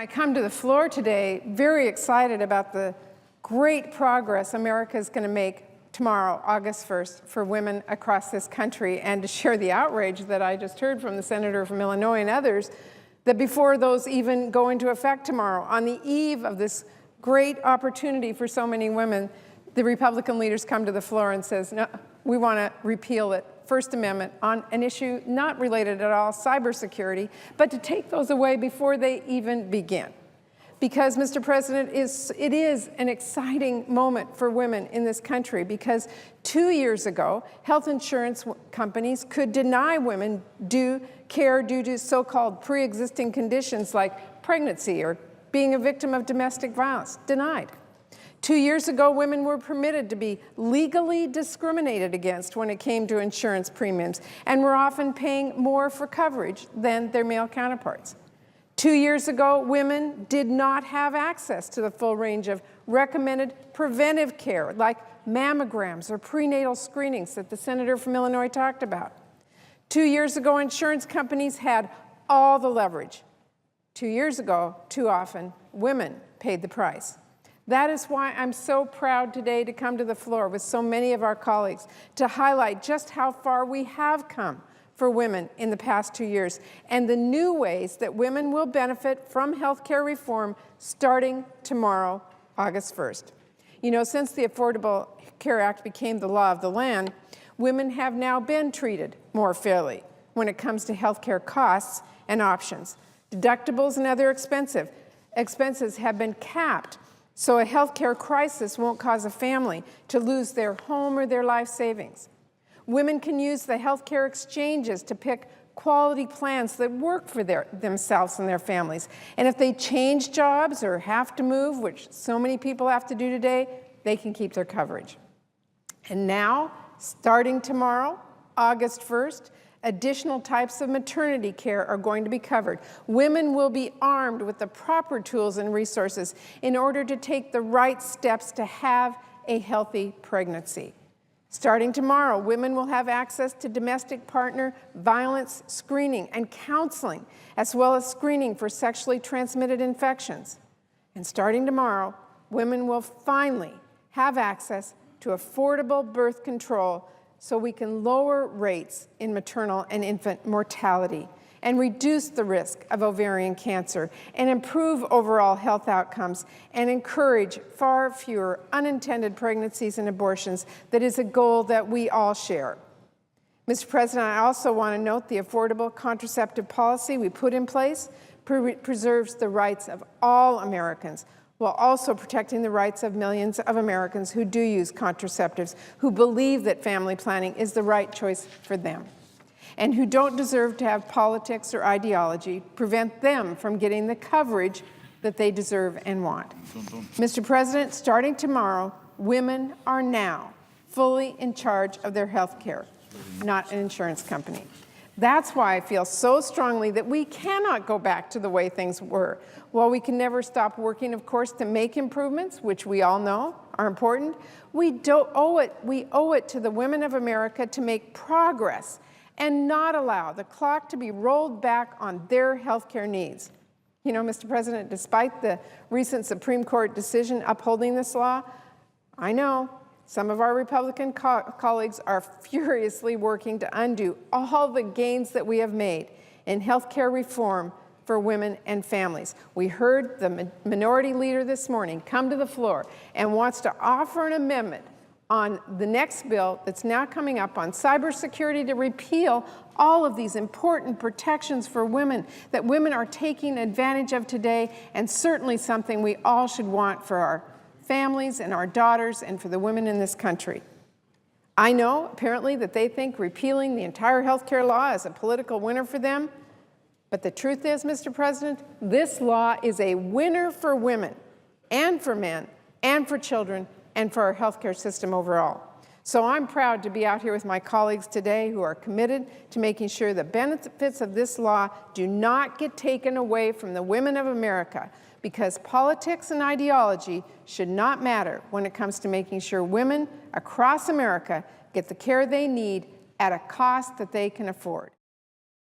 I come to the floor today very excited about the great progress America is going to make tomorrow, August 1st, for women across this country, and to share the outrage that I just heard from the senator from Illinois and others, that before those even go into effect tomorrow, on the eve of this great opportunity for so many women, the Republican leaders come to the floor and says, no, we want to repeal it. First Amendment on an issue not related at all, cybersecurity, but to take those away before they even begin. Because, Mr. President, it is an exciting moment for women in this country, because 2 years ago, health insurance companies could deny women care due to so-called pre-existing conditions like pregnancy or being a victim of domestic violence. Denied. 2 years ago, women were permitted to be legally discriminated against when it came to insurance premiums, and were often paying more for coverage than their male counterparts. 2 years ago, women did not have access to the full range of recommended preventive care, like mammograms or prenatal screenings that the senator from Illinois talked about. 2 years ago, insurance companies had all the leverage. 2 years ago, too often, women paid the price. That is why I'm so proud today to come to the floor with so many of our colleagues to highlight just how far we have come for women in the past 2 years, and the new ways that women will benefit from health care reform starting tomorrow, August 1st. You know, since the Affordable Care Act became the law of the land, women have now been treated more fairly when it comes to health care costs and options. Deductibles and other expenses have been capped, so a health care crisis won't cause a family to lose their home or their life savings. Women can use the health care exchanges to pick quality plans that work for themselves and their families. And if they change jobs or have to move, which so many people have to do today, they can keep their coverage. And now, starting tomorrow, August 1st, additional types of maternity care are going to be covered. Women will be armed with the proper tools and resources in order to take the right steps to have a healthy pregnancy. Starting tomorrow, women will have access to domestic partner violence screening and counseling, as well as screening for sexually transmitted infections. And starting tomorrow, women will finally have access to affordable birth control, so we can lower rates in maternal and infant mortality and reduce the risk of ovarian cancer and improve overall health outcomes and encourage far fewer unintended pregnancies and abortions. That is a goal that we all share. Mr. President, I also want to note the affordable contraceptive policy we put in place preserves the rights of all Americans, while also protecting the rights of millions of Americans who do use contraceptives, who believe that family planning is the right choice for them, and who don't deserve to have politics or ideology prevent them from getting the coverage that they deserve and want. Mr. President, starting tomorrow, women are now fully in charge of their health care, not an insurance company. That's why I feel so strongly that we cannot go back to the way things were. While we can never stop working, of course, to make improvements, which we all know are important, we owe it to the women of America to make progress and not allow the clock to be rolled back on their health care needs. You know, Mr. President, despite the recent Supreme Court decision upholding this law, I know some of our Republican colleagues are furiously working to undo all the gains that we have made in health care reform for women and families. We heard the minority leader this morning come to the floor and wants to offer an amendment on the next bill that's now coming up on cybersecurity to repeal all of these important protections for women that women are taking advantage of today, and certainly something we all should want for our families and our daughters and for the women in this country. I know, apparently, that they think repealing the entire health care law is a political winner for them, but the truth is, Mr. President, this law is a winner for women and for men and for children and for our health care system overall. So I'm proud to be out here with my colleagues today who are committed to making sure the benefits of this law do not get taken away from the women of America, because politics and ideology should not matter when it comes to making sure women across America get the care they need at a cost that they can afford.